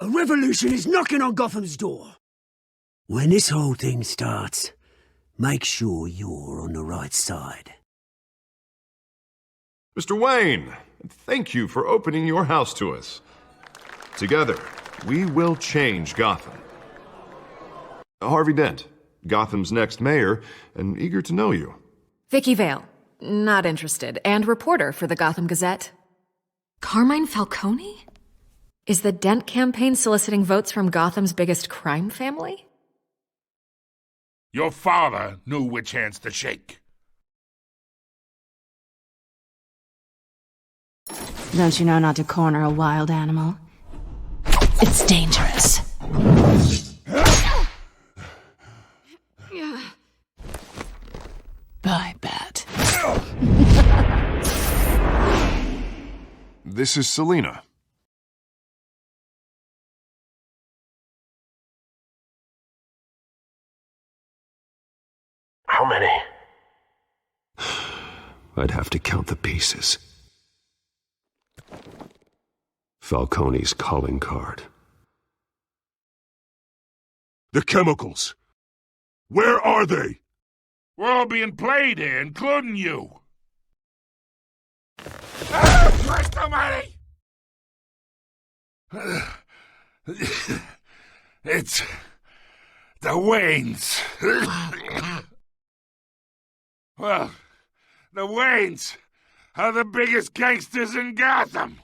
A revolution is knocking on Gotham's door. When this whole thing starts, make sure you're on the right side. Mr. Wayne, thank you for opening your house to us. Together, we will change Gotham. Harvey Dent, Gotham's next mayor, and eager to know you. Vicky Vale, not interested, and reporter for the Gotham Gazette. Carmine Falcone? Is the Dent campaign soliciting votes from Gotham's biggest crime family? Your father knew which hands to shake. Don't you know not to corner a wild animal? It's dangerous. Bye, Bat. This is Selina. How many? I'd have to count the pieces. Falcone's calling card. The chemicals. Where are they? We're all being played here, including you. Christ almighty! It's the Waynes. Well, the Waynes are the biggest gangsters in Gotham.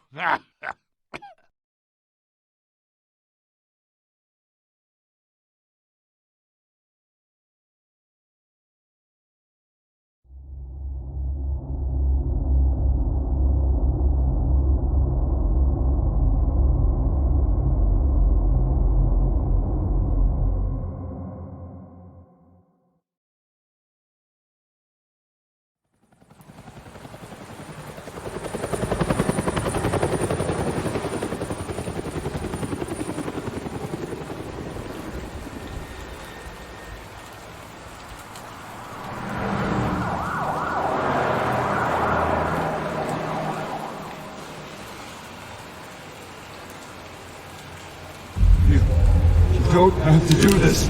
Don't have to do this.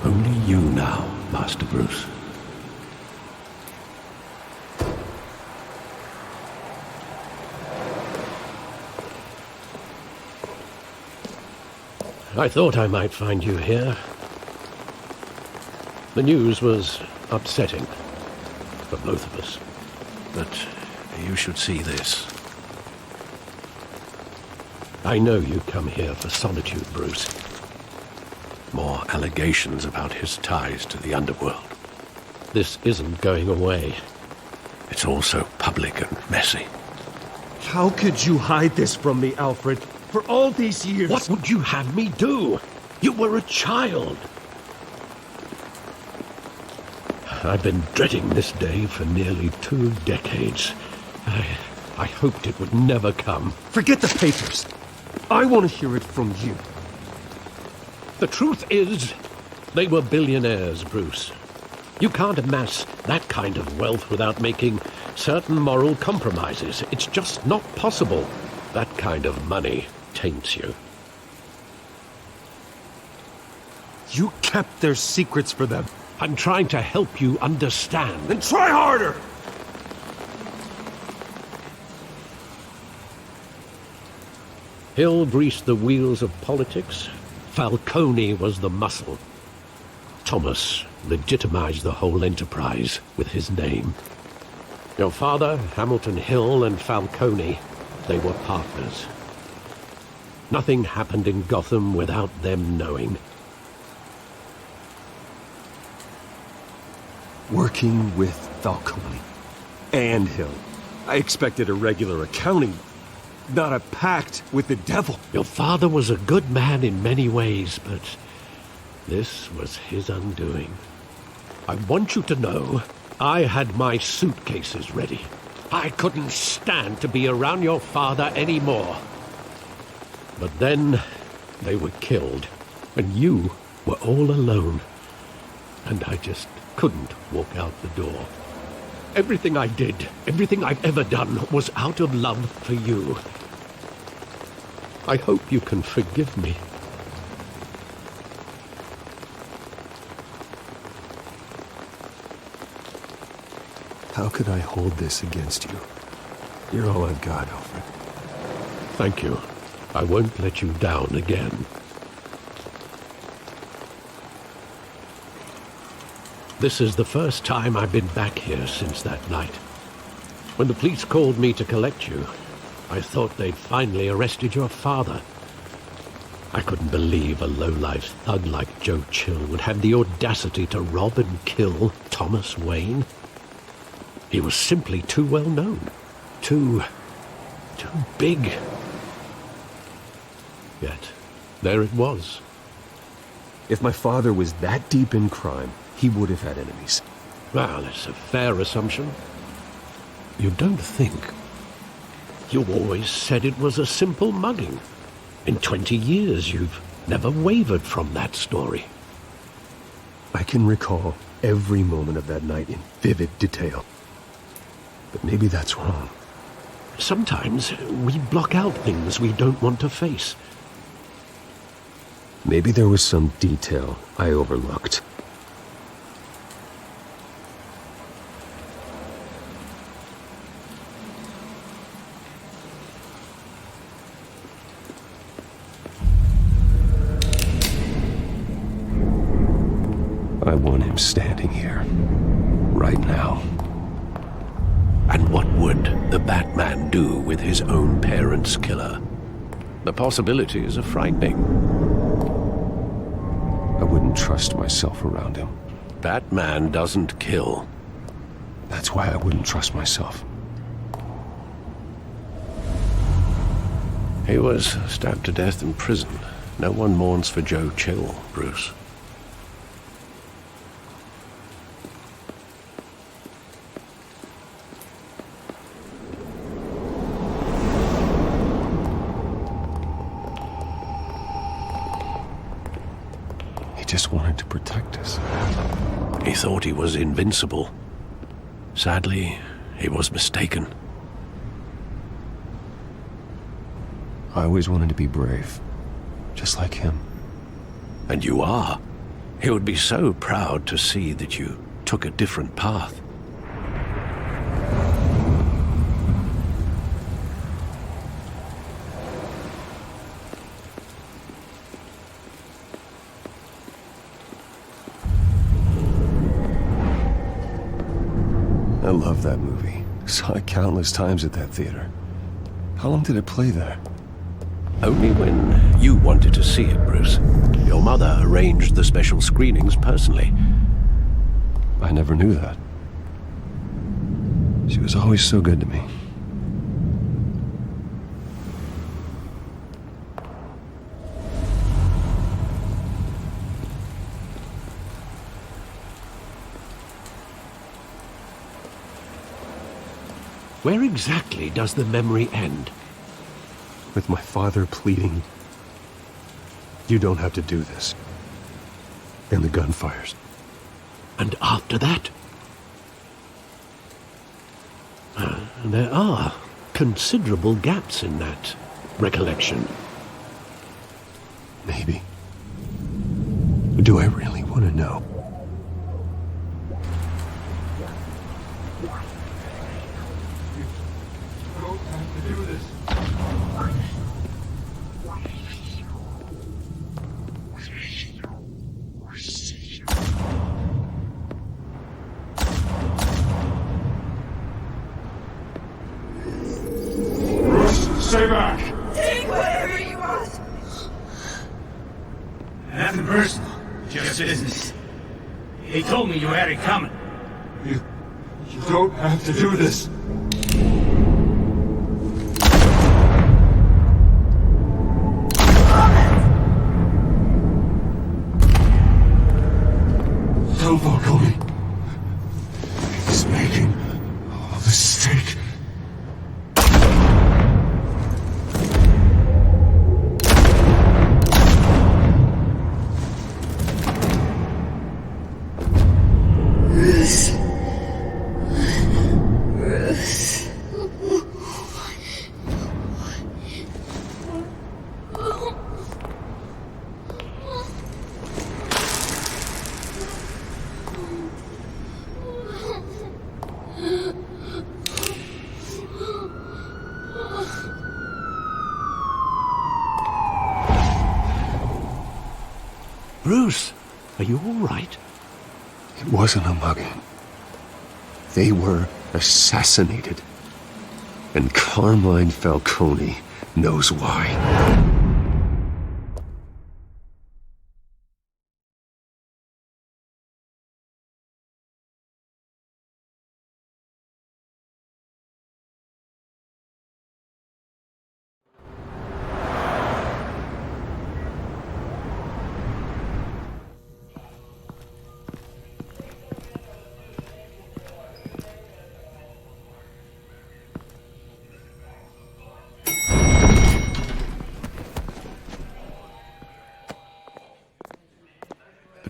Only you now, Master Bruce. I thought I might find you here. The news was upsetting for both of us. But you should see this. I know you come here for solitude, Bruce. More allegations about his ties to the underworld. This isn't going away. It's all so public and messy. How could you hide this from me, Alfred? For all these years... What would you have me do? You were a child. I've been dreading this day for nearly 2 decades. I hoped it would never come. Forget the papers. I want to hear it from you. The truth is, they were billionaires, Bruce. You can't amass that kind of wealth without making certain moral compromises. It's just not possible. That kind of money taints you. You kept their secrets for them. I'm trying to help you understand. Then try harder! Hill greased the wheels of politics. Falcone was the muscle. Thomas legitimized the whole enterprise with his name. Your father, Hamilton Hill, and Falcone, they were partners. Nothing happened in Gotham without them knowing. Working with Falcone and Hill. I expected a regular accounting, not a pact with the devil. Your father was a good man in many ways, but this was his undoing. I want you to know I had my suitcases ready. I couldn't stand to be around your father anymore. But then they were killed, and you were all alone. And I just couldn't walk out the door. Everything I did, everything I've ever done, was out of love for you. I hope you can forgive me. How could I hold this against you? You're all I've got, Alfred. Thank you. I won't let you down again. This is the first time I've been back here since that night. When the police called me to collect you, I thought they'd finally arrested your father. I couldn't believe a low-life thug like Joe Chill would have the audacity to rob and kill Thomas Wayne. He was simply too well known. Too big. Yet, there it was. If my father was that deep in crime, he would have had enemies. Well, it's a fair assumption. You don't think? You always said it was a simple mugging. In 20 years, you've never wavered from that story. I can recall every moment of that night in vivid detail. But maybe that's wrong. Sometimes we block out things we don't want to face. Maybe there was some detail I overlooked. I want him standing here, right now. And what would the Batman do with his own parents' killer? The possibilities are frightening. I wouldn't trust myself around him. Batman doesn't kill. That's why I wouldn't trust myself. He was stabbed to death in prison. No one mourns for Joe Chill, Bruce. Just wanted to protect us. He thought he was invincible. Sadly, he was mistaken. I always wanted to be brave, just like him. And you are. He would be so proud to see that you took a different path. I love that movie. Saw it countless times at that theater. How long did it play there? Only when you wanted to see it, Bruce. Your mother arranged the special screenings personally. I never knew that. She was always so good to me. Where exactly does the memory end? With my father pleading, "You don't have to do this." And the gun fires. And after that? There are considerable gaps in that recollection. Maybe. Do I really want to know? Stay back! Take whatever you want! Nothing personal, just business. He told me you had it coming. You don't have to do this. Tell Falcone. He's making a mistake. Bruce, are you all right? It wasn't a mugging. They were assassinated. And Carmine Falcone knows why.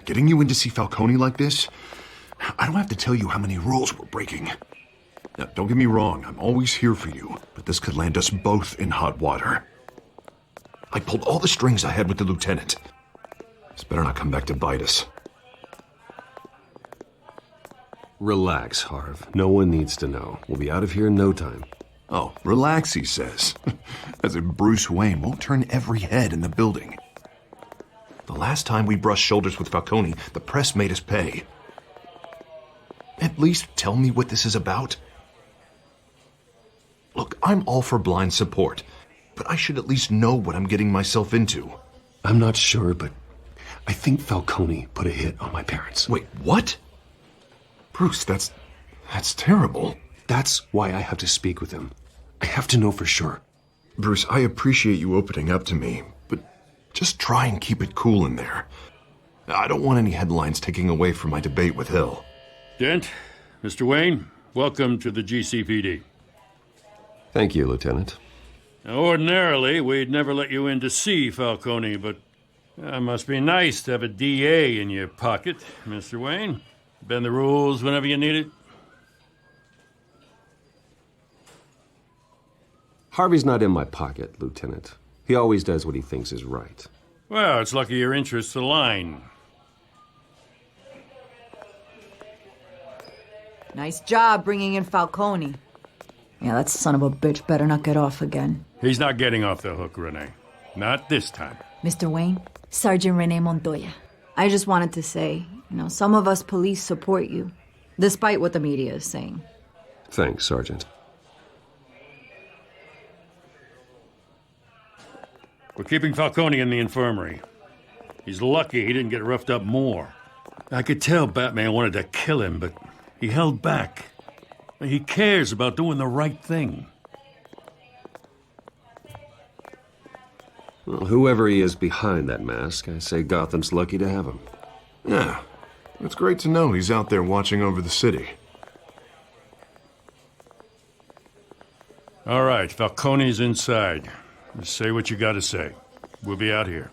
Getting you in to see Falcone like this? I don't have to tell you how many rules we're breaking. Now, don't get me wrong, I'm always here for you, but this could land us both in hot water. I pulled all the strings I had with the lieutenant. This better not come back to bite us. Relax, Harv. No one needs to know. We'll be out of here in no time. Oh, relax, he says. As if Bruce Wayne won't turn every head in the building. The last time we brushed shoulders with Falcone, the press made us pay. At least tell me what this is about. Look, I'm all for blind support, but I should at least know what I'm getting myself into. I'm not sure, but I think Falcone put a hit on my parents. Wait, what? Bruce, that's terrible. That's why I have to speak with him. I have to know for sure. Bruce, I appreciate you opening up to me, but just try and keep it cool in there. I don't want any headlines taking away from my debate with Hill. Dent, Mr. Wayne, welcome to the GCPD. Thank you, Lieutenant. Now, ordinarily, we'd never let you in to see Falcone, but it must be nice to have a DA in your pocket, Mr. Wayne. Bend the rules whenever you need it. Harvey's not in my pocket, Lieutenant. He always does what he thinks is right. Well, it's lucky your interests align. Nice job bringing in Falcone. Yeah, that son of a bitch better not get off again. He's not getting off the hook, Renee. Not this time. Mr. Wayne, Sergeant Renee Montoya. I just wanted to say, some of us police support you, despite what the media is saying. Thanks, Sergeant. We're keeping Falcone in the infirmary. He's lucky he didn't get roughed up more. I could tell Batman wanted to kill him, but he held back. He cares about doing the right thing. Well, whoever he is behind that mask, I say Gotham's lucky to have him. Yeah, it's great to know he's out there watching over the city. All right, Falcone's inside. Just say what you gotta say. We'll be out here.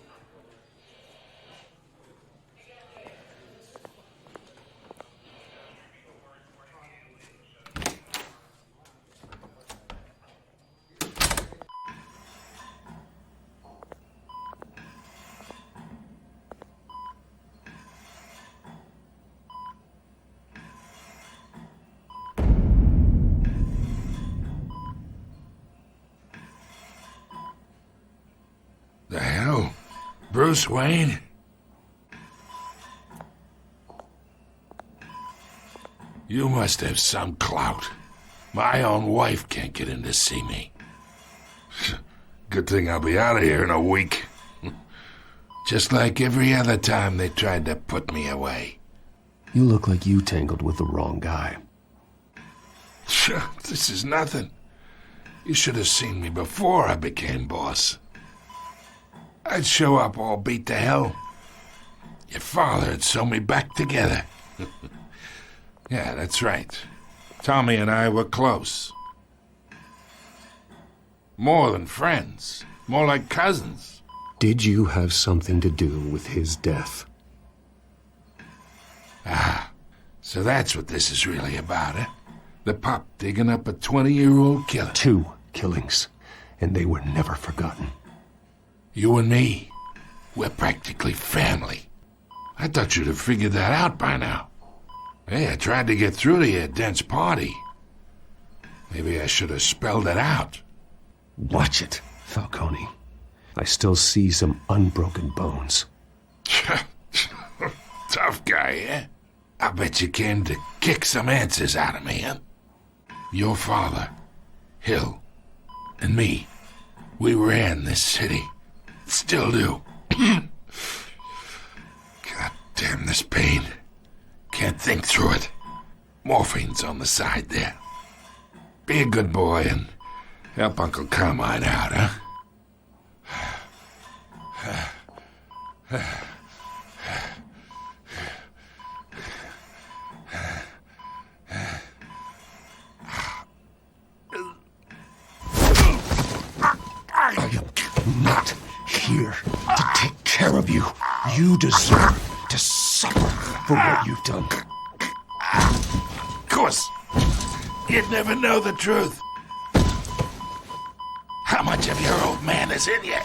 The hell? Bruce Wayne? You must have some clout. My own wife can't get in to see me. Good thing I'll be out of here in a week. Just like every other time they tried to put me away. You look like you tangled with the wrong guy. This is nothing. You should have seen me before I became boss. I'd show up all beat to hell. Your father'd sew me back together. Yeah, that's right. Tommy and I were close. More than friends. More like cousins. Did you have something to do with his death? Ah, so that's what this is really about, eh? The pup digging up a 20-year-old killer. 2 killings, and they were never forgotten. You and me, we're practically family. I thought you'd have figured that out by now. Hey, I tried to get through to your dense party. Maybe I should have spelled it out. Watch it, Falcone. I still see some unbroken bones. guy, eh? I bet you came to kick some answers out of me, huh? Your father, Hill, and me, we ran this city. Still do. God damn this pain. Can't think through it. Morphine's on the side there. Be a good boy and help Uncle Carmine out, huh? I'm not here to take care of you. You deserve to suffer for what you've done. Of course, you'd never know the truth. How much of your old man is in you?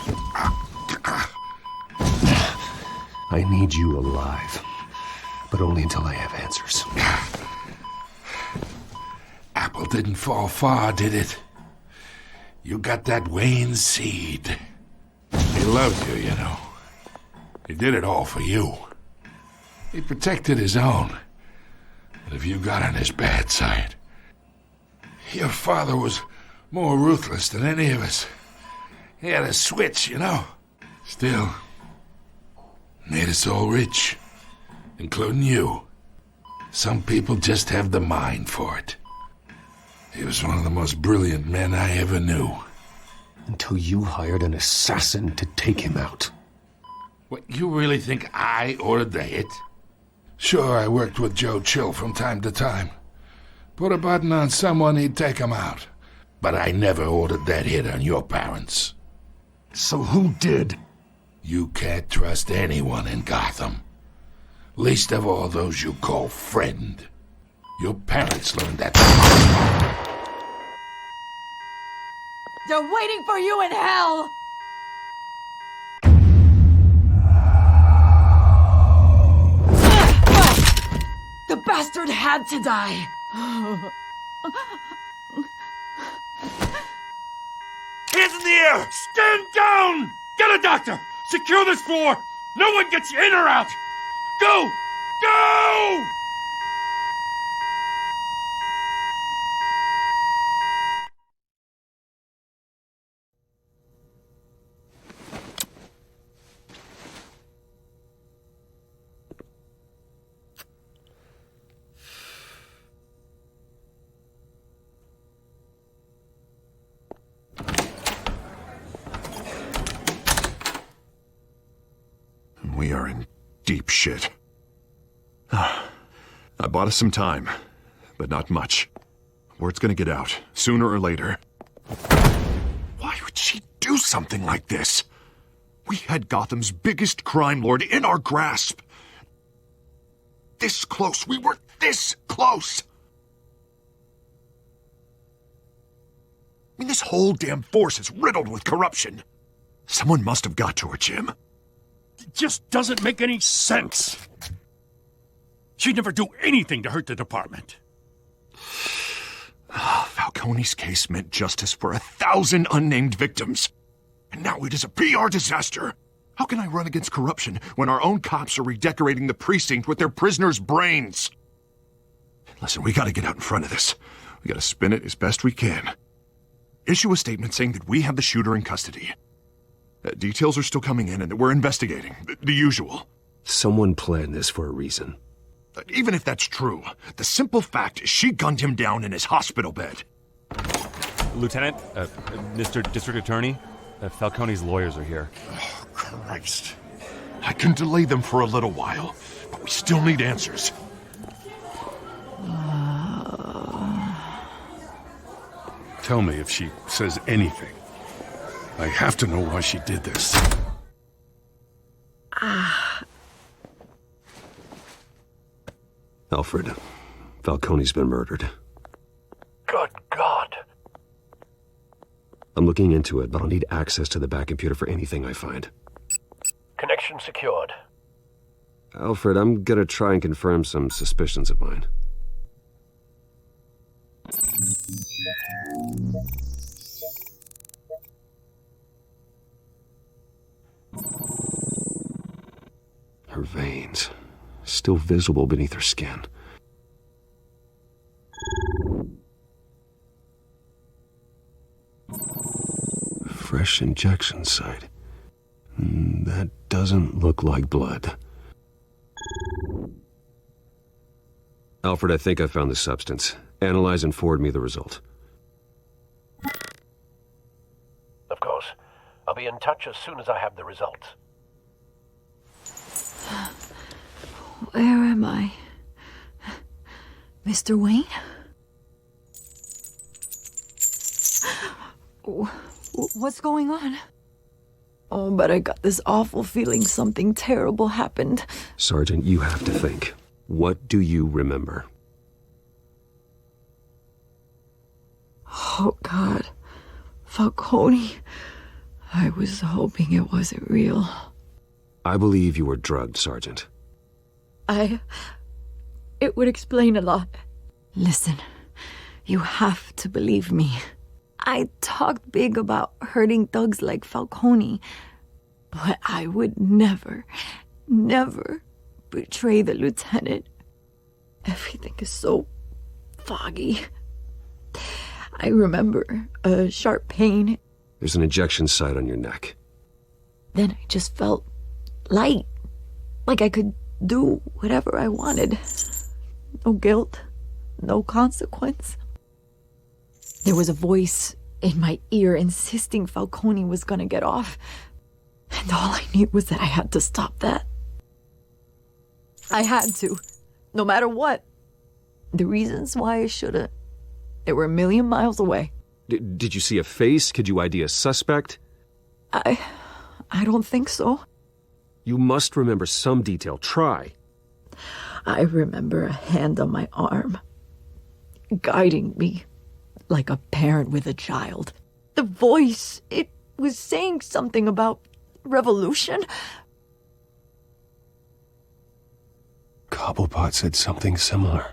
I need you alive, but only until I have answers. Apple didn't fall far, did it? You got that Wayne seed. He loved you, you know. He did it all for you. He protected his own. But if you got on his bad side, your father was more ruthless than any of us. He had a switch, you know. Still, made us all rich, including you. Some people just have the mind for it. He was one of the most brilliant men I ever knew. Until you hired an assassin to take him out. What, you really think I ordered the hit? Sure, I worked with Joe Chill from time to time. Put a button on someone, he'd take him out. But I never ordered that hit on your parents. So who did? You can't trust anyone in Gotham. Least of all those you call friend. Your parents learned that. They're waiting for you in hell! The bastard had to die! Hands in the air! Stand down! Get a doctor! Secure this floor! No one gets in or out! Go! Go! We are in deep shit. I bought us some time, but not much. Word's gonna get out, sooner or later. Why would she do something like this? We had Gotham's biggest crime lord in our grasp. This close. We were this close. I mean, this whole damn force is riddled with corruption. Someone must have got to her, Jim. It just doesn't make any sense. She'd never do anything to hurt the department. Falcone's case meant justice for 1,000 unnamed victims. And now it is a PR disaster. How can I run against corruption when our own cops are redecorating the precinct with their prisoners' brains? Listen, we gotta get out in front of this. We gotta spin it as best we can. Issue a statement saying that we have the shooter in custody. Details are still coming in and that we're investigating. The usual. Someone planned this for a reason. Even if that's true, the simple fact is she gunned him down in his hospital bed. Lieutenant, Mr. District Attorney, Falcone's lawyers are here. Oh, Christ. I can delay them for a little while, but we still need answers. Tell me if she says anything. I have to know why she did this. Alfred, Falcone's been murdered. Good God. I'm looking into it, but I'll need access to the back computer for anything I find. Connection secured. Alfred, I'm gonna try and confirm some suspicions of mine. Her veins. still visible beneath her skin. Fresh injection site. That doesn't look like blood. Alfred, I think I found the substance. Analyze and forward me the result. Of course. I'll be in touch as soon as I have the results. Where am I? Mr. Wayne? What's going on? Oh, but I got this awful feeling something terrible happened. Sergeant, you have to think. What do you remember? Oh, God. Falcone. I was hoping it wasn't real. I believe you were drugged, Sergeant. It would explain a lot. Listen, you have to believe me. I talked big about hurting thugs like Falcone, but I would never betray the lieutenant. Everything is so foggy. I remember a sharp pain. There's an injection site on your neck. Then I just felt light, like I could do whatever I wanted. No guilt, no consequence. There was a voice in my ear insisting Falcone was gonna get off. And all I knew was that I had to stop that. I had to, no matter what. The reasons why I shouldn't, they were a million miles away. Did you see a face? Could you ID a suspect? I don't think so. You must remember some detail. Try. I remember a hand on my arm, guiding me like a parent with a child. The voice, it was saying something about revolution. Cobblepot said something similar.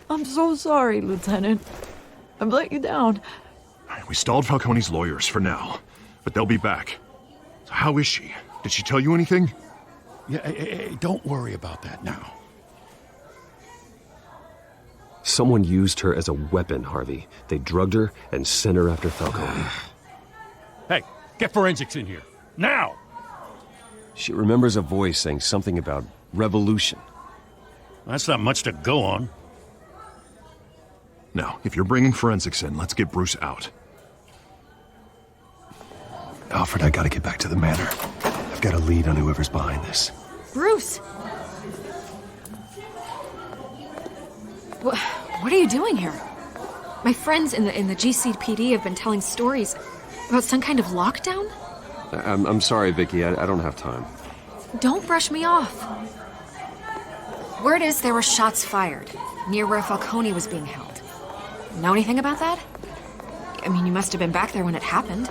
I'm so sorry, Lieutenant. I've let you down. We stalled Falcone's lawyers for now, but they'll be back. So how is she? Did she tell you anything? Yeah, don't worry about that now. Someone used her as a weapon, Harvey. They drugged her and sent her after Falcone. Hey, get forensics in here. Now! She remembers a voice saying something about revolution. That's not much to go on. Now, if you're bringing forensics in, let's get Bruce out. Alfred, I gotta get back to the manor. I've got a lead on whoever's behind this. Bruce! What are you doing here? My friends in the GCPD have been telling stories about some kind of lockdown? I'm sorry, Vicky. I don't have time. Don't brush me off. Word is there were shots fired near where Falcone was being held. Know anything about that? I mean, you must have been back there when it happened.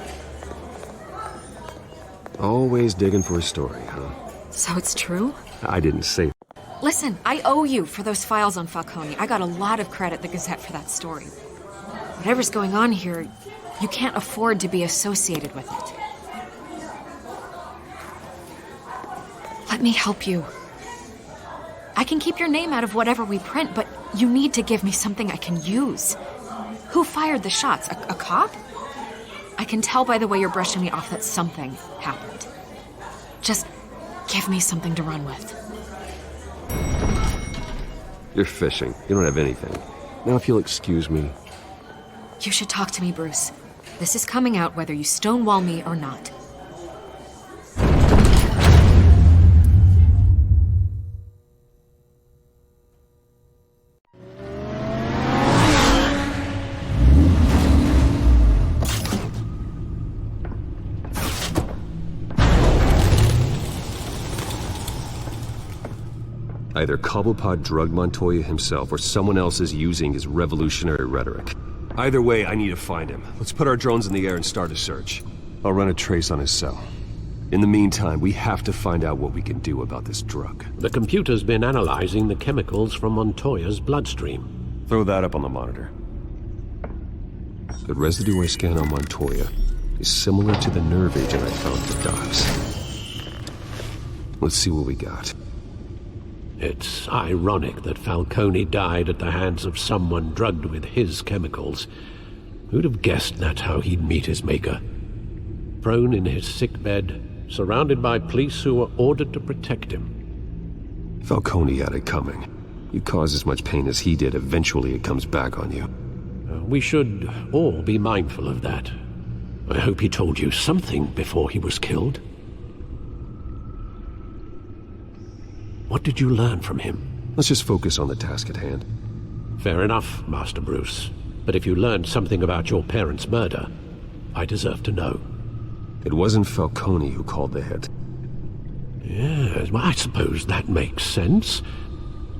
Always digging for a story, huh? So it's true? I didn't say. Listen, I owe you for those files on Falcone. I got a lot of credit at the Gazette for that story. Whatever's going on here, you can't afford to be associated with it. Let me help you. I can keep your name out of whatever we print, but you need to give me something I can use. Who fired the shots? A cop? I can tell by the way you're brushing me off that something happened. Just give me something to run with. You're fishing. You don't have anything. Now, if you'll excuse me. You should talk to me, Bruce. This is coming out whether you stonewall me or not. Either Cobblepot drugged Montoya himself or someone else is using his revolutionary rhetoric. Either way, I need to find him. Let's put our drones in the air and start a search. I'll run a trace on his cell. In the meantime, we have to find out what we can do about this drug. The computer's been analyzing the chemicals from Montoya's bloodstream. Throw that up on the monitor. Good residue scan on Montoya. is similar to the nerve agent I found at the docks. Let's see what we got. It's ironic that Falcone died at the hands of someone drugged with his chemicals. Who'd have guessed that's how he'd meet his maker? Prone in his sickbed, surrounded by police who were ordered to protect him. Falcone had it coming. You cause as much pain as he did, eventually it comes back on you. We should all be mindful of that. I hope he told you something before he was killed. What did you learn from him? Let's just focus on the task at hand. Fair enough, Master Bruce. But if you learned something about your parents' murder, I deserve to know. It wasn't Falcone who called the hit. Yes, well, I suppose that makes sense.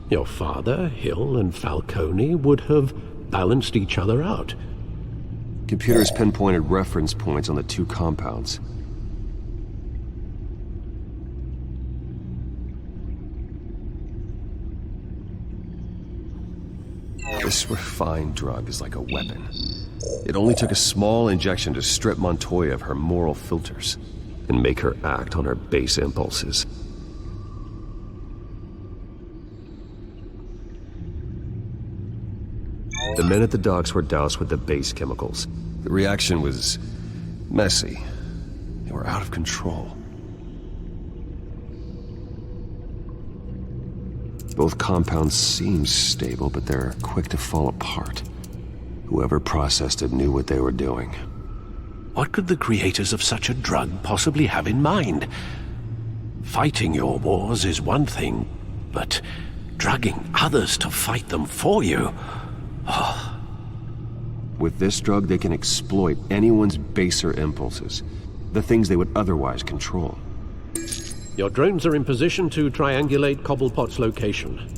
Your father, Hill, and Falcone would have balanced each other out. Computers pinpointed reference points on the two compounds. This refined drug is like a weapon. It only took a small injection to strip Montoya of her moral filters and make her act on her base impulses. The men at the docks were doused with the base chemicals. The reaction was messy. They were out of control. Both compounds seem stable, but they're quick to fall apart. Whoever processed it knew what they were doing. What could the creators of such a drug possibly have in mind? Fighting your wars is one thing, but drugging others to fight them for you... Oh. With this drug, they can exploit anyone's baser impulses, the things they would otherwise control. Your drones are in position to triangulate Cobblepot's location.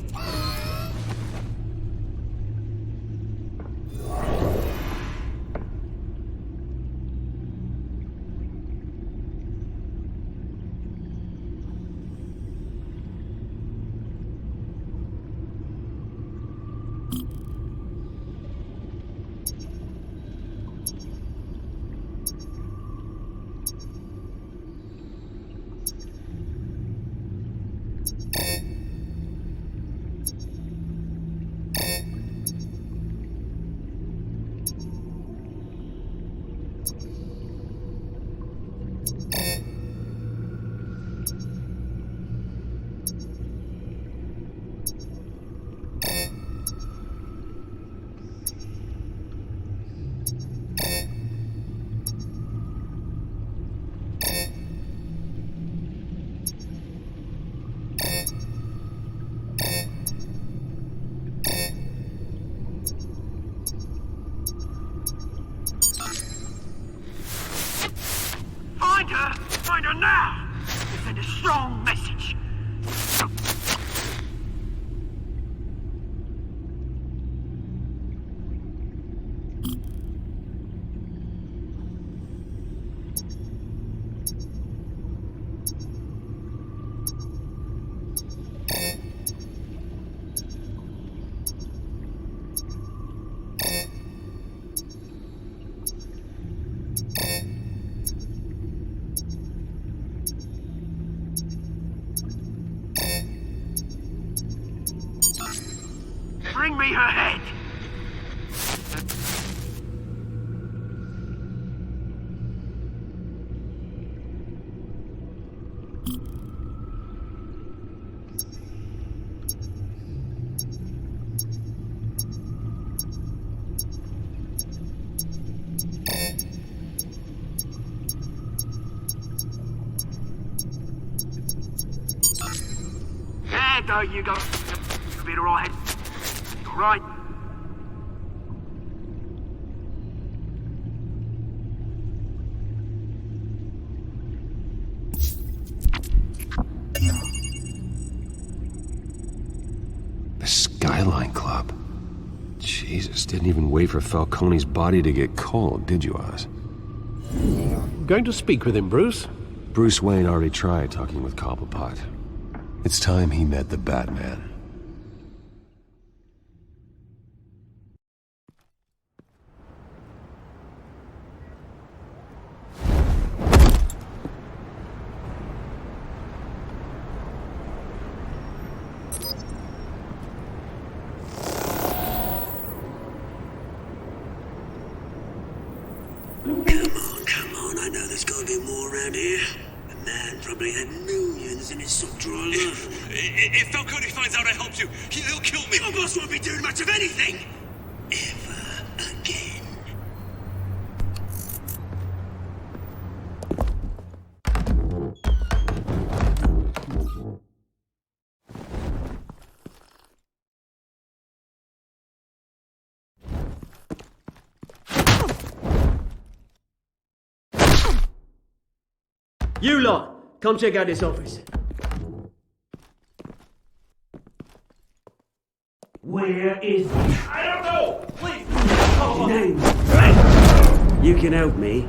Find her now! We'll send a strong message. Bring me her head! There you go. You'll be alright. Right. The Skyline Club. Jesus, didn't even wait for Falcone's body to get cold, did you, Oz? Going to speak with him, Bruce? Bruce Wayne already tried talking with Cobblepot. It's time he met the Batman. be more around here. The man probably had millions in his sock drawer alone. If Falcone finds out I helped you, he'll kill me. Your boss won't be doing much of anything. Ever again. You lot, come check out this office. Where is he? I don't know! Please! Name. You can help me.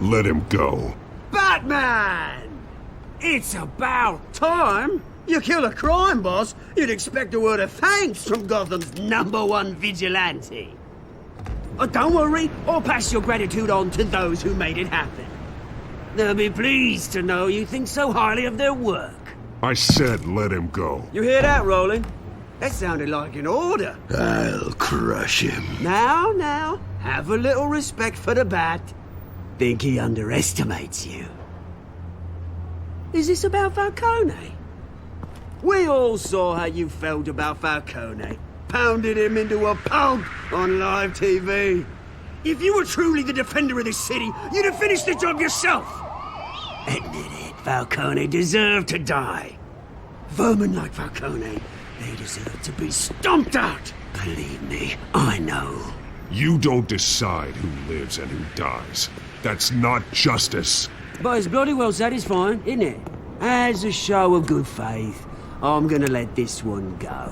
Let him go. Batman! It's about time. You kill a crime boss, you'd expect a word of thanks from Gotham's #1 vigilante. Oh, don't worry, I'll pass your gratitude on to those who made it happen. They'll be pleased to know you think so highly of their work. I said let him go. You hear that, Roland? That sounded like an order. I'll crush him. Now, have a little respect for the Bat. Think he underestimates you. Is this about Falcone? We all saw how you felt about Falcone. Pounded him into a pulp on live TV. If you were truly the defender of this city, you'd have finished the job yourself. Admit it, Falcone deserved to die. Vermin like Falcone, they deserve to be stomped out. Believe me, I know. You don't decide who lives and who dies. That's not justice. But it's bloody well satisfying, isn't it? As a show of good faith, I'm gonna let this one go.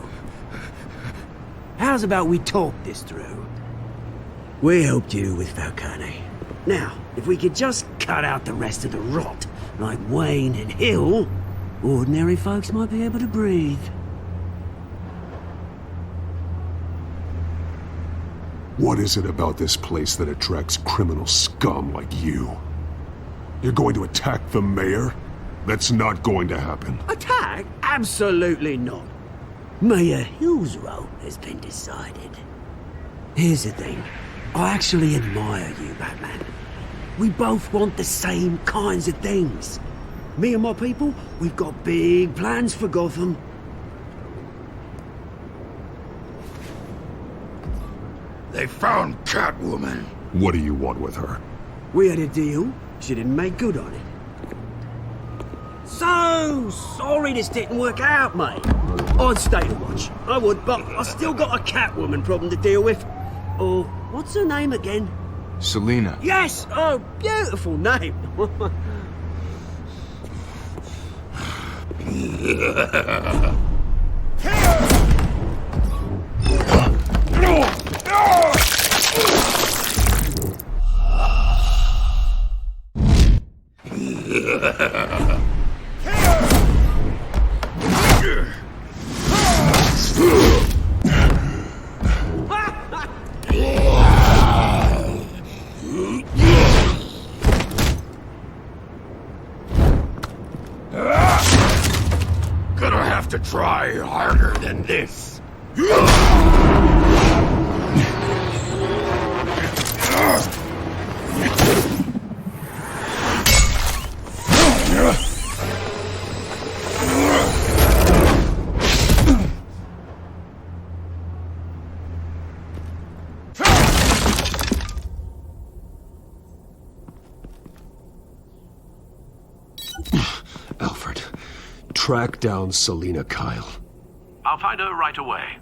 How's about we talk this through? We helped you with Falcone. Now, if we could just cut out the rest of the rot, like Wayne and Hill, ordinary folks might be able to breathe. What is it about this place that attracts criminal scum like you? You're going to attack the mayor? That's not going to happen. Attack? Absolutely not. Mayor Hill's role has been decided. Here's the thing. I actually admire you, Batman. We both want the same kinds of things. Me and my people, we've got big plans for Gotham. They found Catwoman. What do you want with her? We had a deal. She didn't make good on it. So sorry this didn't work out, mate. I'd stay to watch. I would, but I still got a Catwoman problem to deal with. Oh, what's her name again? Selina. Yes! Oh, beautiful name. Gonna have to try harder than this. Alfred, track down Selina Kyle. I'll find her right away.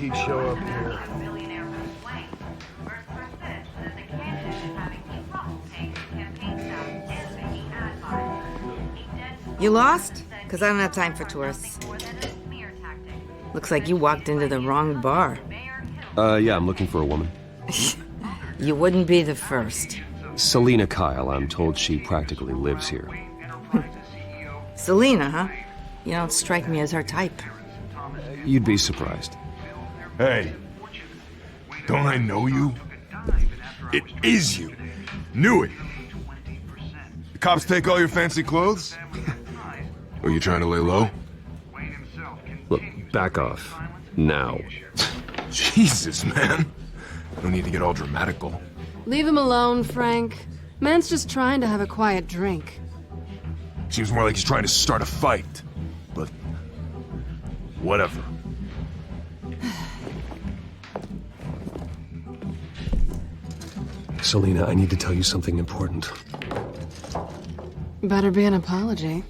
he'd show up here. You lost? Because I don't have time for tourists. Looks like you walked into the wrong bar. Yeah, I'm looking for a woman. You wouldn't be the first. Selena Kyle, I'm told she practically lives here. Selena, huh? You don't strike me as her type. You'd be surprised. Hey, don't I know you? It is you. Knew it. The cops take all your fancy clothes? Are you trying to lay low? Look, back off. Now. Jesus, man. No need to get all dramatical. Leave him alone, Frank. Man's just trying to have a quiet drink. Seems more like he's trying to start a fight. But... whatever. Selena, I need to tell you something important. Better be an apology.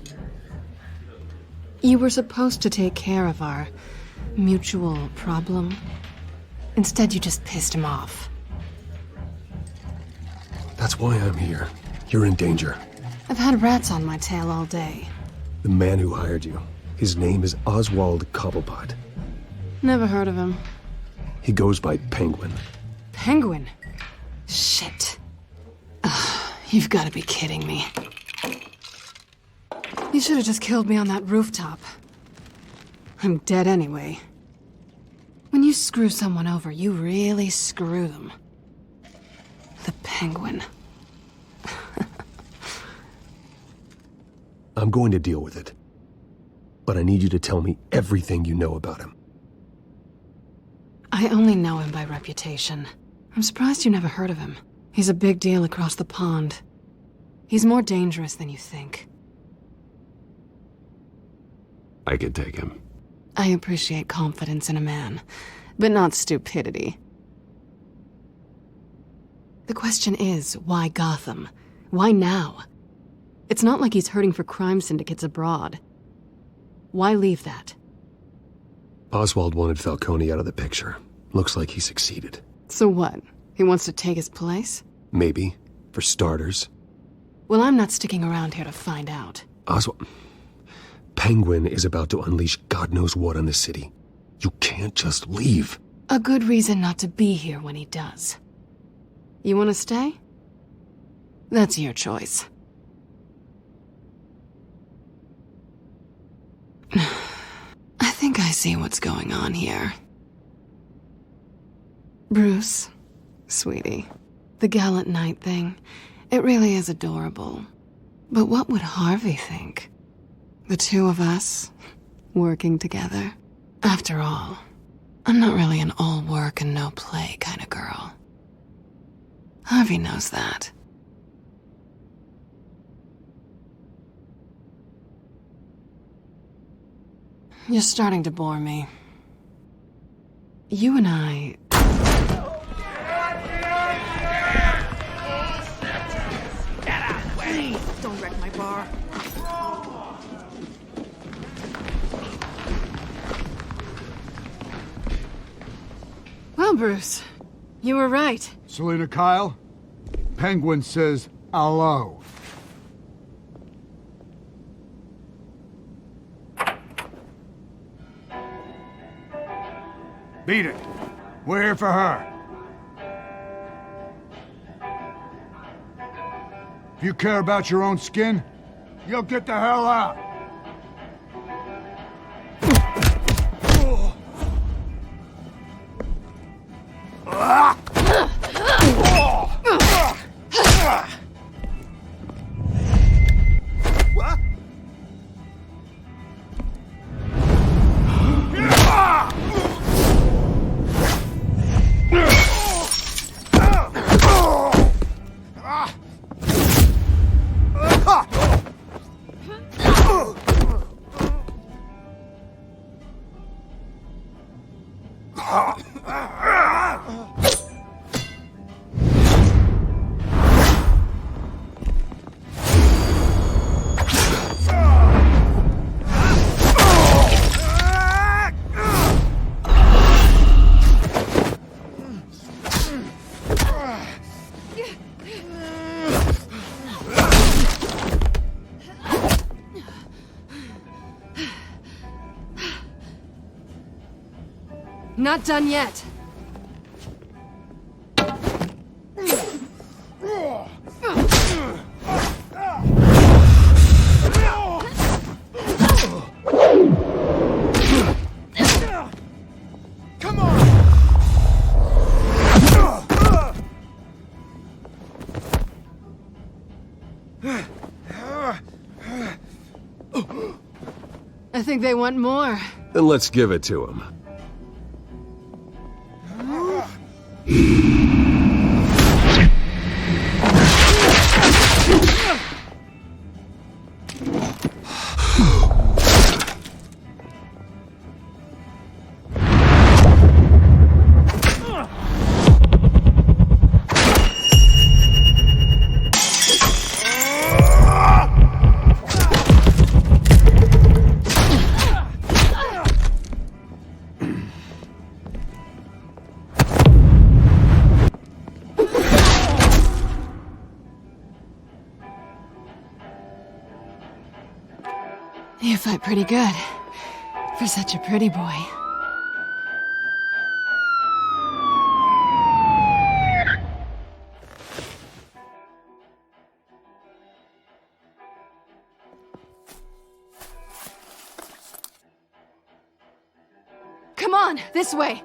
You were supposed to take care of our mutual problem. Instead, you just pissed him off. That's why I'm here. You're in danger. I've had rats on my tail all day. The man who hired you, his name is Oswald Cobblepot. Never heard of him. He goes by Penguin. Penguin? Shit. Ugh, you've got to be kidding me. You should have just killed me on that rooftop. I'm dead anyway. When you screw someone over, you really screw them. The Penguin. I'm going to deal with it. But I need you to tell me everything you know about him. I only know him by reputation. I'm surprised you never heard of him. He's a big deal across the pond. He's more dangerous than you think. I could take him. I appreciate confidence in a man, but not stupidity. The question is, why Gotham? Why now? It's not like he's hurting for crime syndicates abroad. Why leave that? Oswald wanted Falcone out of the picture. Looks like he succeeded. So what? He wants to take his place? Maybe. For starters. Well, I'm not sticking around here to find out. Oswald... Penguin is about to unleash God knows what on the city. You can't just leave. A good reason not to be here when he does. You want to stay? That's your choice. I think I see what's going on here. Bruce, sweetie, the gallant knight thing, it really is adorable. But what would Harvey think? The two of us, working together. After all, I'm not really an all work and no play kind of girl. Harvey knows that. You're starting to bore me. You and I... Please, don't wreck my bar. Well, Bruce, you were right. Selena Kyle, Penguin says hello. Beat it. We're here for her. If you care about your own skin, you'll get the hell out. Not done yet. Come on! I think they want more. Then let's give it to him. You fight pretty good. For such a pretty boy. Come on, this way.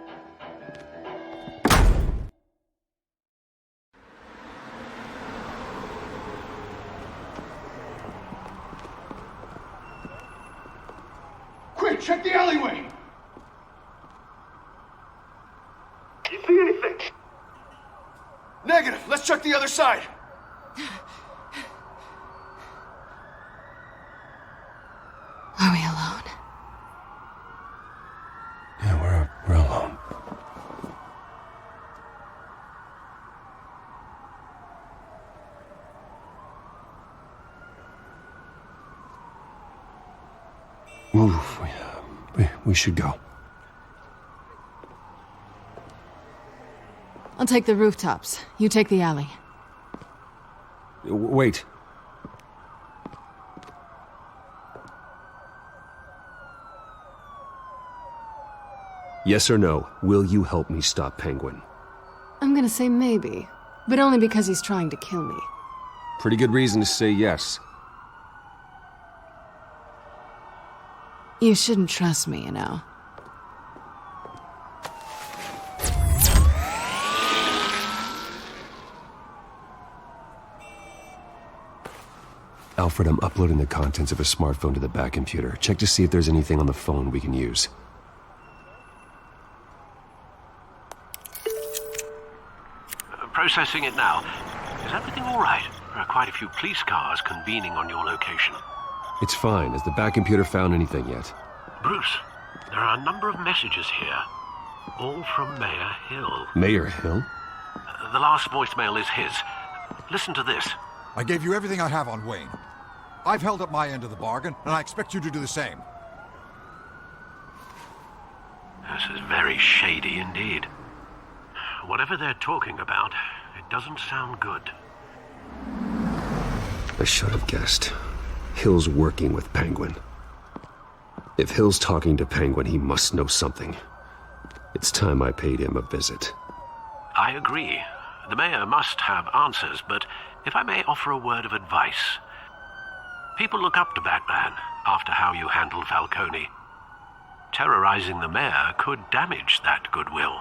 Quick, check the alleyway! You see anything? Negative. Let's check the other side. Are we alone? Yeah, we're alone. Oof, we should go. I'll take the rooftops. You take the alley. Wait. Yes or no, will you help me stop Penguin? I'm gonna say maybe, but only because he's trying to kill me. Pretty good reason to say yes. You shouldn't trust me, you know. Alfred, I'm uploading the contents of a smartphone to the back computer. Check to see if there's anything on the phone we can use. Processing it now. Is everything all right? There are quite a few police cars convening on your location. It's fine. Has the back computer found anything yet? Bruce, there are a number of messages here. All from Mayor Hill. Mayor Hill? The last voicemail is his. Listen to this. I gave you everything I have on Wayne. I've held up my end of the bargain, and I expect you to do the same. This is very shady indeed. Whatever they're talking about, it doesn't sound good. I should have guessed. Hill's working with Penguin. If Hill's talking to Penguin, he must know something. It's time I paid him a visit. I agree. The mayor must have answers, but if I may offer a word of advice. People look up to Batman after how you handled Falcone. Terrorizing the mayor could damage that goodwill.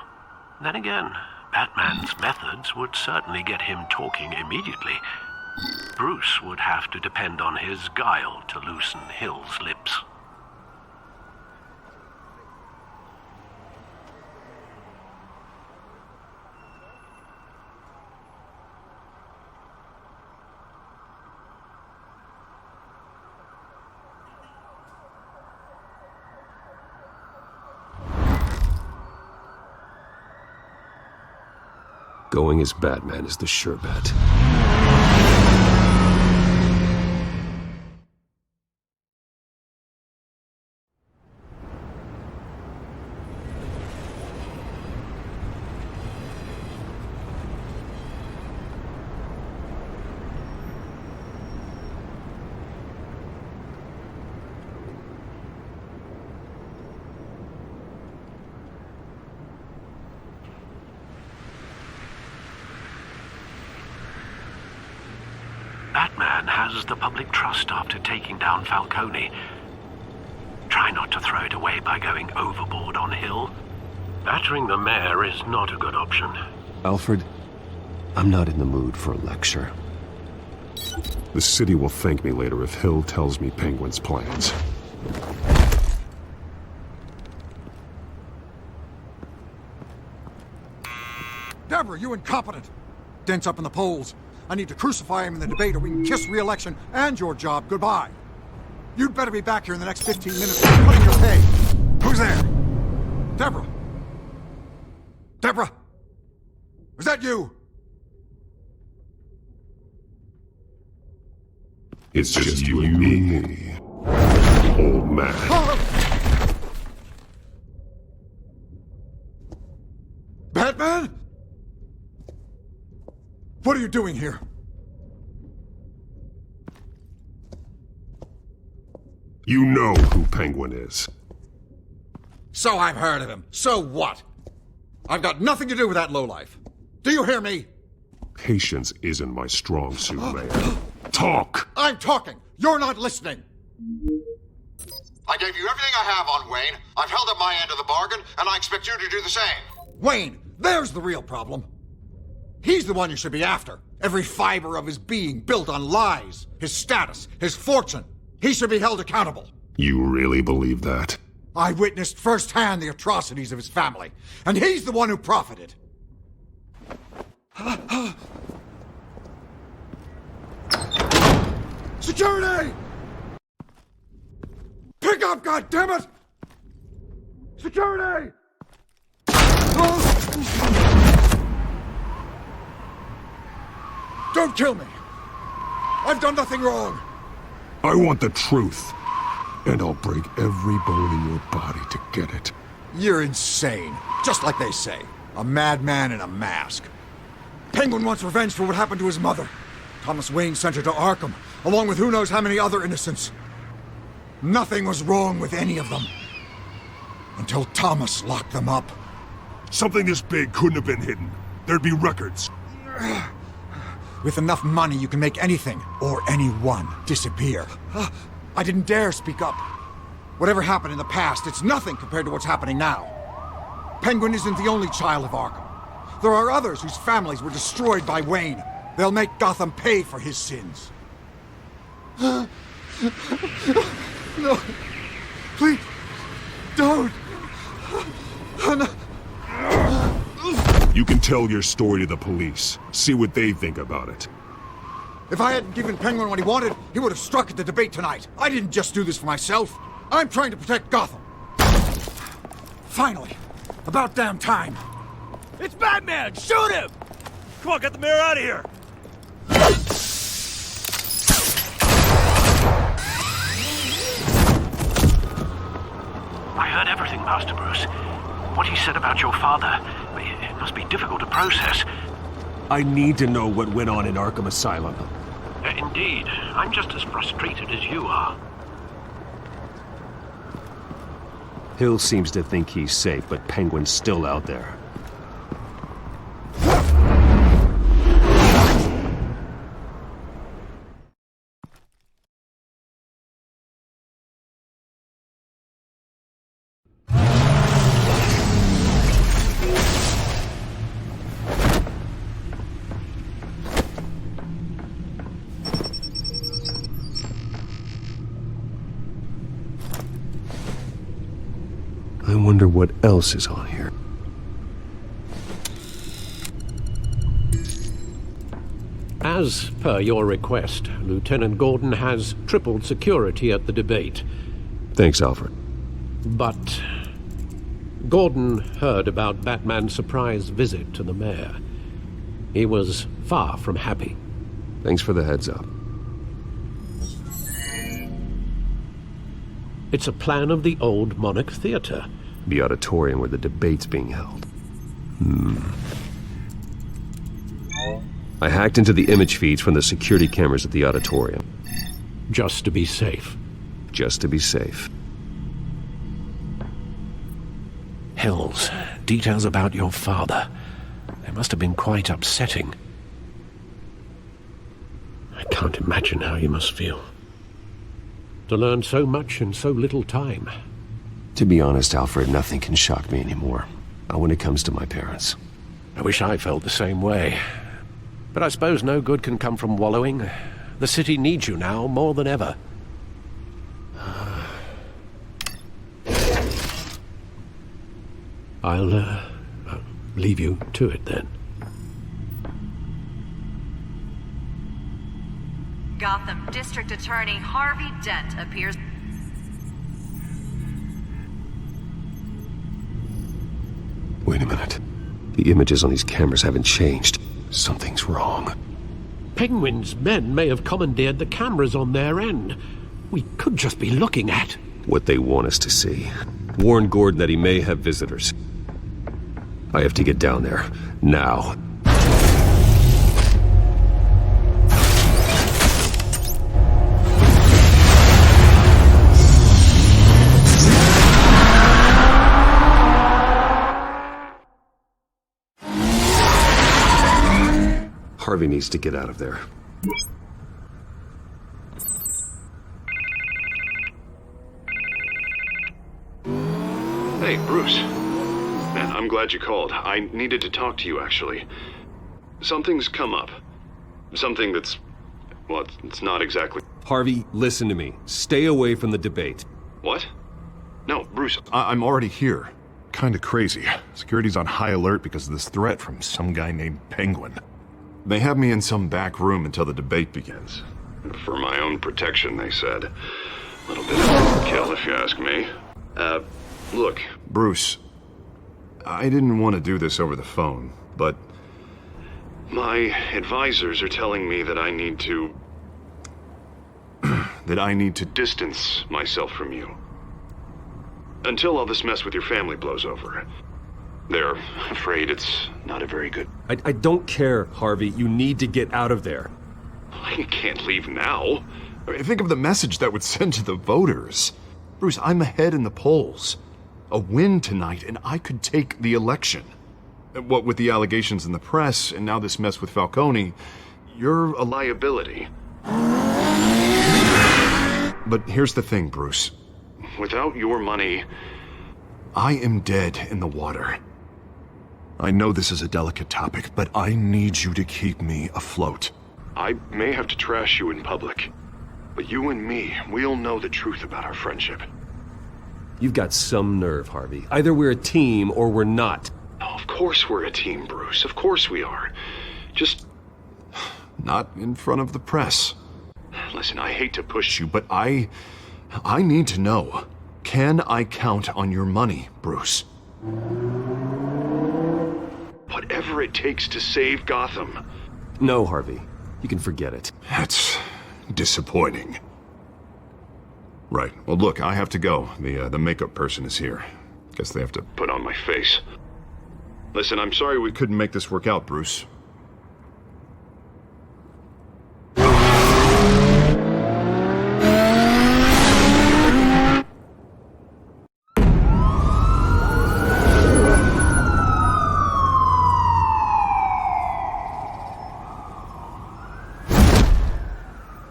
Then again, Batman's methods would certainly get him talking immediately. Bruce would have to depend on his guile to loosen Hill's lips. Going as Batman is the sure bet. Batman has the public trust after taking down Falcone. Try not to throw it away by going overboard on Hill. Battering the mayor is not a good option. Alfred, I'm not in the mood for a lecture. The city will thank me later if Hill tells me Penguin's plans. Deborah, you incompetent! Dent's up in the polls. I need to crucify him in the debate or we can kiss re-election and your job goodbye. You'd better be back here in the next 15 minutes or I'm cutting your pay. Who's there? Deborah? Deborah? Was that you? It's just you and me, old man. Batman? What are you doing here? You know who Penguin is. So I've heard of him. So what? I've got nothing to do with that lowlife. Do you hear me? Patience isn't my strong suit, Mayor. Talk! I'm talking. You're not listening. I gave you everything I have on Wayne. I've held up my end of the bargain, and I expect you to do the same. Wayne, there's the real problem. He's the one you should be after. Every fiber of his being built on lies, his status, his fortune. He should be held accountable. You really believe that? I witnessed firsthand the atrocities of his family, and he's the one who profited. Security! Pick up, goddammit! Security! Don't kill me! I've done nothing wrong! I want the truth, and I'll break every bone in your body to get it. You're insane. Just like they say. A madman in a mask. Penguin wants revenge for what happened to his mother. Thomas Wayne sent her to Arkham, along with who knows how many other innocents. Nothing was wrong with any of them. Until Thomas locked them up. Something this big couldn't have been hidden. There'd be records. With enough money, you can make anything, or anyone, disappear. I didn't dare speak up. Whatever happened in the past, it's nothing compared to what's happening now. Penguin isn't the only child of Arkham. There are others whose families were destroyed by Wayne. They'll make Gotham pay for his sins. No. Please. Don't. No. You can tell your story to the police. See what they think about it. If I hadn't given Penguin what he wanted, he would have struck at the debate tonight. I didn't just do this for myself. I'm trying to protect Gotham. Finally. About damn time. It's Batman! Shoot him! Come on, get the mayor out of here! I heard everything, Master Bruce. What he said about your father, it must be difficult to process. I need to know what went on in Arkham Asylum. Indeed. I'm just as frustrated as you are. Hill seems to think he's safe, but Penguin's still out there. I wonder what else is on here. As per your request, Lieutenant Gordon has tripled security at the debate. Thanks, Alfred. But Gordon heard about Batman's surprise visit to the mayor. He was far from happy. Thanks for the heads up. It's a plan of the old Monarch Theatre. The auditorium where the debate's being held. I hacked into the image feeds from the security cameras at the auditorium. Just to be safe. Just to be safe. Hills, details about your father. They must have been quite upsetting. I can't imagine how you must feel. To learn so much in so little time. To be honest, Alfred, nothing can shock me anymore. Not when it comes to my parents. I wish I felt the same way. But I suppose no good can come from wallowing. The city needs you now more than ever. I'll leave you to it then. Gotham District Attorney Harvey Dent appears. Wait a minute. The images on these cameras haven't changed. Something's wrong. Penguin's men may have commandeered the cameras on their end. We could just be looking at what they want us to see. Warn Gordon that he may have visitors. I have to get down there. Now. Harvey needs to get out of there. Hey, Bruce. Man, I'm glad you called. I needed to talk to you, actually. Something's come up. Something that's... well, it's not exactly... Harvey, listen to me. Stay away from the debate. What? No, Bruce, I'm already here. Kinda crazy. Security's on high alert because of this threat from some guy named Penguin. They have me in some back room until the debate begins. For my own protection, they said. A little bit of overkill, if you ask me. Look, Bruce, I didn't want to do this over the phone, but my advisors are telling me that I need to... that I need to distance myself from you. Until all this mess with your family blows over. They're afraid it's not a very good... I don't care, Harvey. You need to get out of there. I can't leave now. I mean, think of the message that would send to the voters. Bruce, I'm ahead in the polls. A win tonight, and I could take the election. What with the allegations in the press, and now this mess with Falcone, you're a liability. But here's the thing, Bruce. Without your money, I am dead in the water. I know this is a delicate topic, but I need you to keep me afloat. I may have to trash you in public, but you and me, we'll know the truth about our friendship. You've got some nerve, Harvey. Either we're a team or we're not. No, of course we're a team, Bruce. Of course we are. Just not in front of the press. Listen, I hate to push you, but I need to know. Can I count on your money, Bruce? Whatever it takes to save Gotham. No, Harvey. You can forget it. That's disappointing. Right. Well, look, I have to go. The makeup person is here. Guess they have to put on my face. Listen, I'm sorry we couldn't make this work out, Bruce.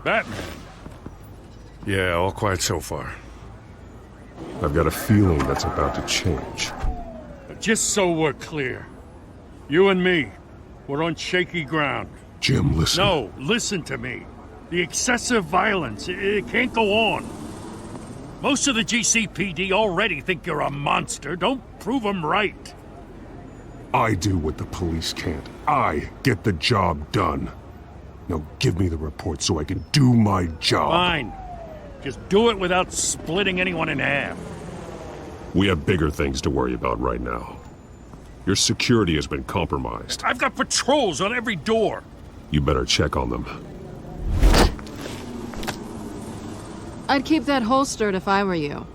Batman. Yeah, all quiet so far. I've got a feeling that's about to change. Just so we're clear, you and me, we're on shaky ground. Jim, listen. No, listen to me. The excessive violence, it can't go on. Most of the GCPD already think you're a monster. Don't prove them right. I do what the police can't. I get the job done. Now give me the report so I can do my job. Fine. Just do it without splitting anyone in half. We have bigger things to worry about right now. Your security has been compromised. I've got patrols on every door. You better check on them. I'd keep that holstered if I were you.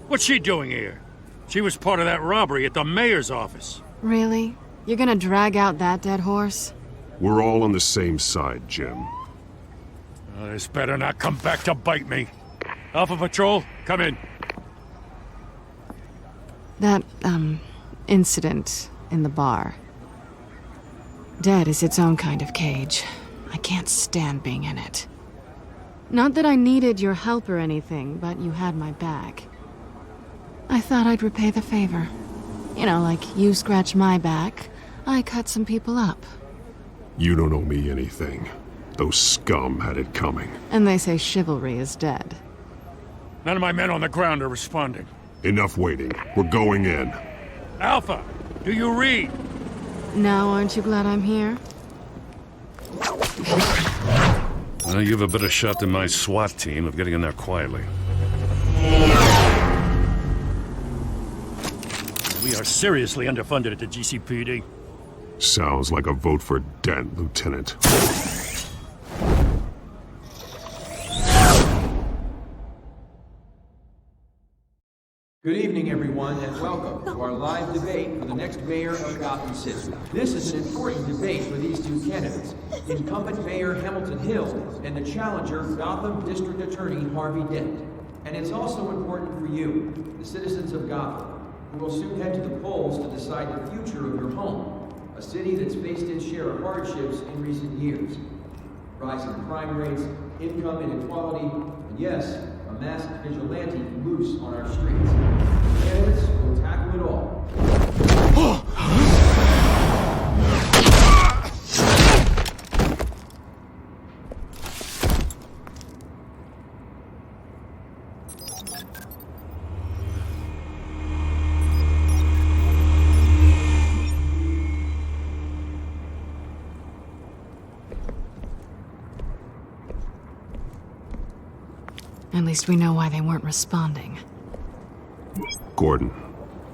What's she doing here? She was part of that robbery at the mayor's office. Really? You're gonna drag out that dead horse? We're all on the same side, Jim. This better not come back to bite me. Alpha Patrol, come in. That, incident in the bar. Dead is its own kind of cage. I can't stand being in it. Not that I needed your help or anything, but you had my back. I thought I'd repay the favor. You know, like you scratch my back, I cut some people up. You don't owe me anything. Those scum had it coming. And they say chivalry is dead. None of my men on the ground are responding. Enough waiting. We're going in. Alpha, do you read? Now aren't you glad I'm here? Well, you have a better shot than my SWAT team of getting in there quietly. We are seriously underfunded at the GCPD. Sounds like a vote for Dent, Lieutenant. Good evening, everyone, and welcome to our live debate for the next mayor of Gotham City. This is an important debate for these two candidates, incumbent Mayor Hamilton Hill and the challenger, Gotham District Attorney Harvey Dent. And it's also important for you, the citizens of Gotham, who will soon head to the polls to decide the future of your home, a city that's faced its share of hardships in recent years. Rising crime rates, income inequality, and yes, a masked vigilante loose on our streets. Candidates will tackle it all. At least we know why they weren't responding. Gordon,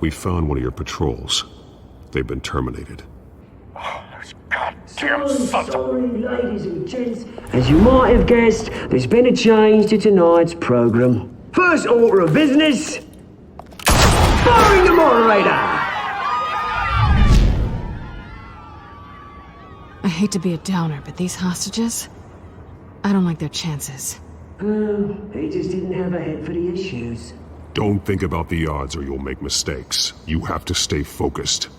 we found one of your patrols. They've been terminated. Sorry, ladies and gents. As you might have guessed, there's been a change to tonight's program. First order of business, firing the moderator! I hate to be a downer, but these hostages, I don't like their chances. He just didn't have a head for the issues. Don't think about the odds or you'll make mistakes. You have to stay focused.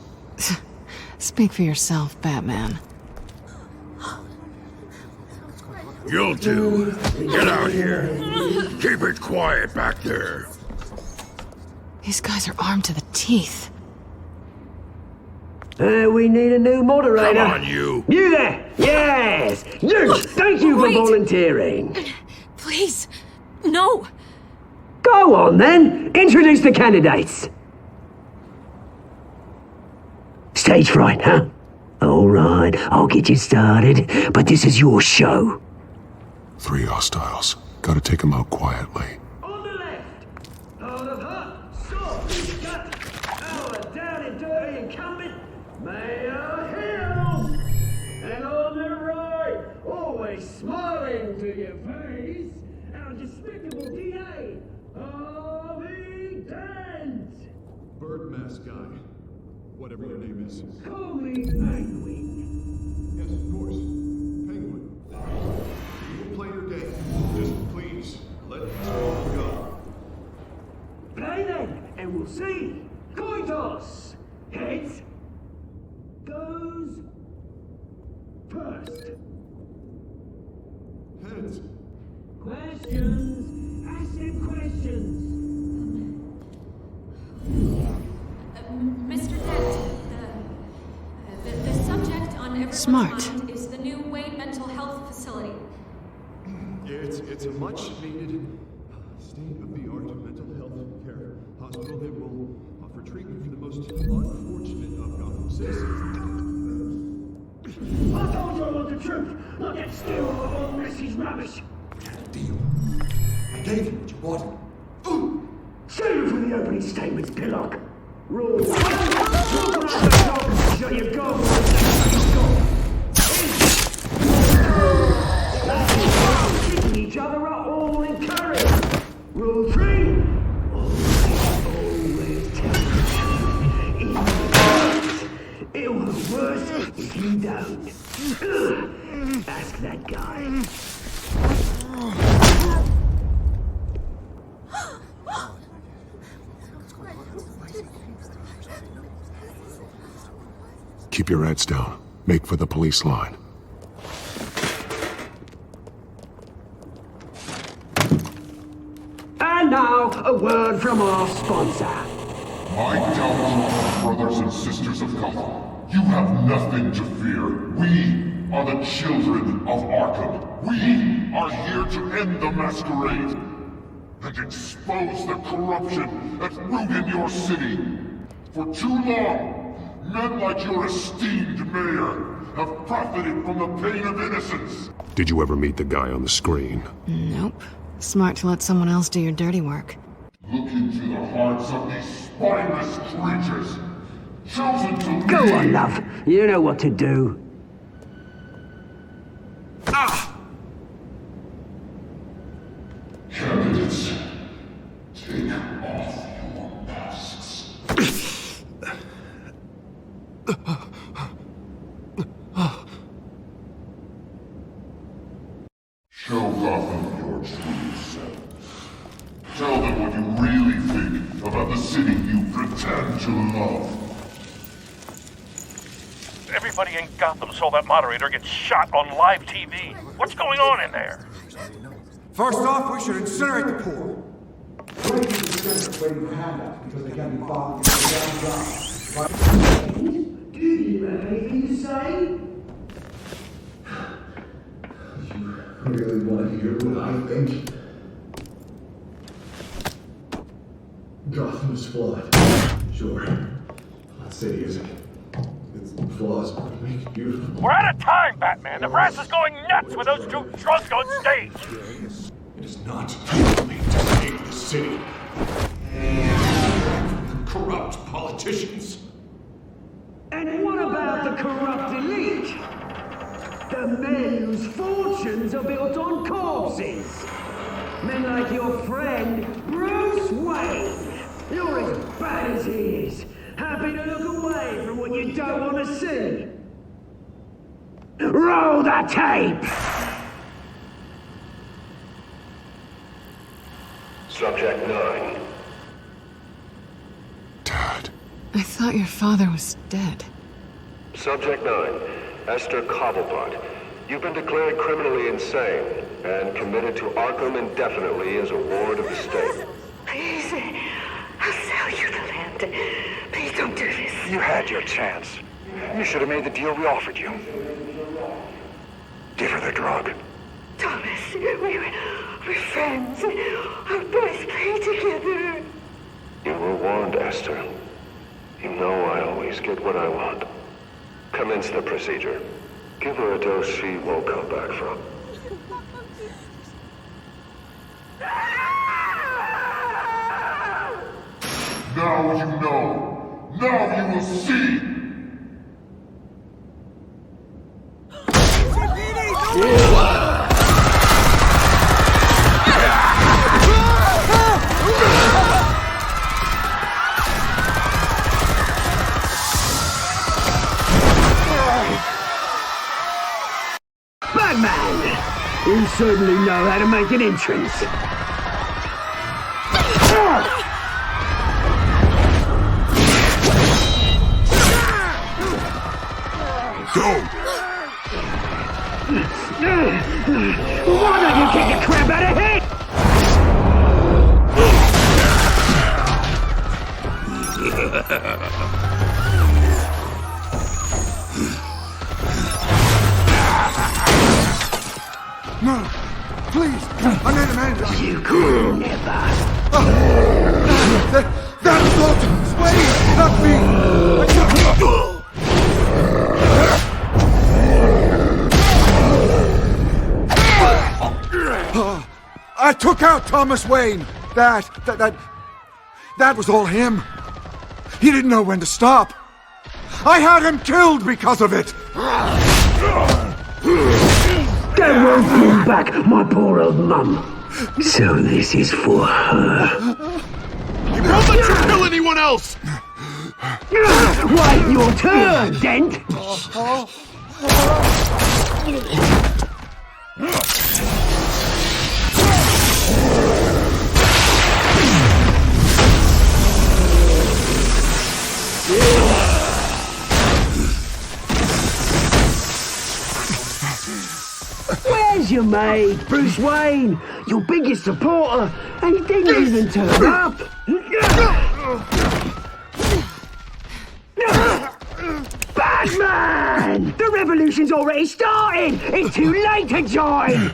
Speak for yourself, Batman. You two, get out here. Keep it quiet back there. These guys are armed to the teeth. We need a new moderator. Come on, you. You there! Yes! You! Thank you for volunteering. Please, no. Go on then. Introduce the candidates. Stage fright, huh? All right, I'll get you started, but this is your show. 3 hostiles. Gotta take them out quietly. On the left, part of her, soft, gut, our down and dirty incumbent, Mayor Hill. And on the right, always smiling to your face, our despicable DA, Harvey Dent. Bird mask guy. Whatever your name is. Call me Penguin. Yes, of course. Penguin. You will play your game. Just please, let this one go. Play then, and we'll see. Coin toss. Heads goes first. Heads. Questions. Ask them questions. Mr. Dent, the subject on everyone's Smart. mind is the new Wayne Mental Health Facility. It's a much needed state-of-the-art mental health care hospital that will offer treatment for the most unfortunate of Gotham citizens. I told you I want the truth, not that stew of all Messi's rubbish. We had a deal. I gave you what you wanted. Save it for the opening statements, Pillock. Rules. Show you go. Keeping each other up, all encouraged. Rule 3. Always tell the truth. Even if it will be worse if you don't. Ask that guy. Keep your heads down. Make for the police line. now, a word from our sponsor. My doubtful brothers and sisters of Gotham, you have nothing to fear. We are the children of Arkham. We are here to end the masquerade and expose the corruption that's rooted your city. For too long, men like your esteemed mayor have profited from the pain of innocence. Did you ever meet the guy on the screen? Nope. Smart to let someone else do your dirty work. Look into the hearts of these spineless creatures, chosen to Go lead. on, love. You know what to do. Candidates, take off your masks. Show Gotham your true selves. Tell them what you really think about the city you pretend to love. Everybody in Gotham saw that moderator get shot on live TV. What's going on in there? First off, we should incinerate the poor. Waiting for handouts because they can't be followed into the down. Do you have anything to say? You really want to hear what I think? Gotham is flawed. Sure. That city isn't. Its flaws but make it beautiful. We're out of time, Batman. The press is going nuts with those two drunks on stage. It is not me to save the city. Corrupt politicians. And what about the corrupt elite? The men whose fortunes are built on corpses. Men like your friend, Bruce Wayne. You're as bad as he is. Happy to look away from what you don't want to see. Roll the tape! Subject 9. I thought your father was dead. Subject 9. Esther Cobblepot. You've been declared criminally insane and committed to Arkham indefinitely as a ward of the state. Please, I'll sell you the land. Please don't do this. You had your chance. You should have made the deal we offered you. Give her the drug. Thomas, we're friends. Our boys play together. You were warned, Esther. You know I always get what I want. Commence the procedure. Give her a dose she won't come back from. Now you know. Now you will see. Batman! You certainly know how to make an entrance. Go! Why don't you kick the crap out of him? No! Please! I made a man! You could never! That was all Thomas Wayne! Not me! I took out Thomas Wayne! That was all him! He didn't know when to stop! I had him killed because of it! That won't bring back my poor old mum. So this is for her. He won't let you kill anyone else! Wait your turn, Dent! promise you made, Bruce Wayne, your biggest supporter, and he didn't even turn up. Batman! The revolution's already started! It's too late to join!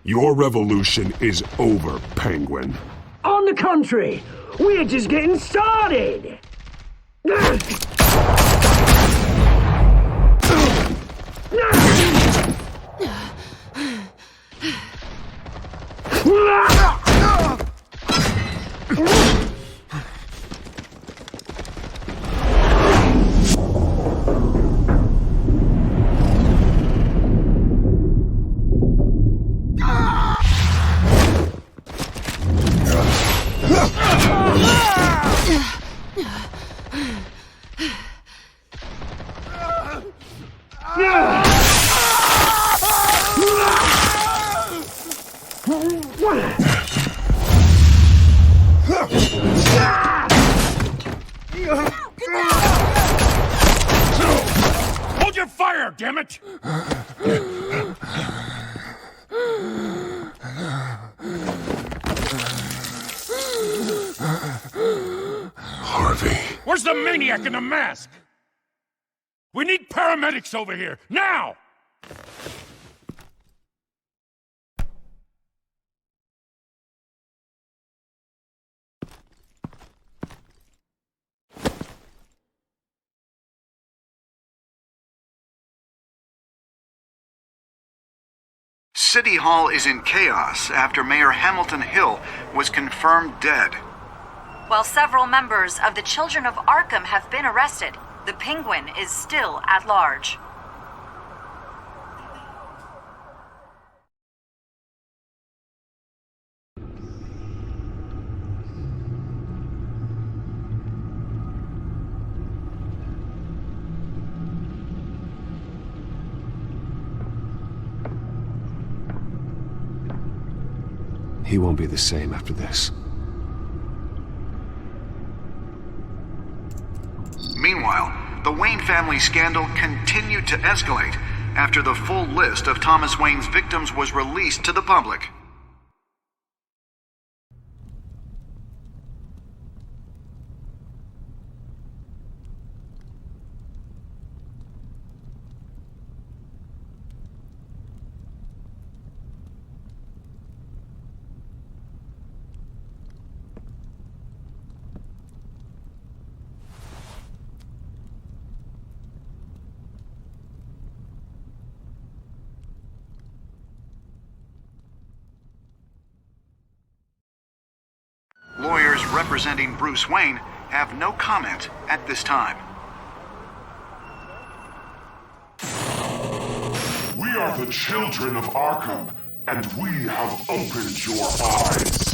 Your revolution is over, Penguin. On the contrary, we're just getting started! Hold your fire, damn it! Harvey. Where's the maniac in the mask? We need paramedics over here, now! City Hall is in chaos after Mayor Hamilton Hill was confirmed dead. While several members of the Children of Arkham have been arrested, the Penguin is still at large. He won't be the same after this. Meanwhile, the Wayne family scandal continued to escalate after the full list of Thomas Wayne's victims was released to the public. Lawyers representing Bruce Wayne have no comment at this time. We are the children of Arkham, and we have opened your eyes.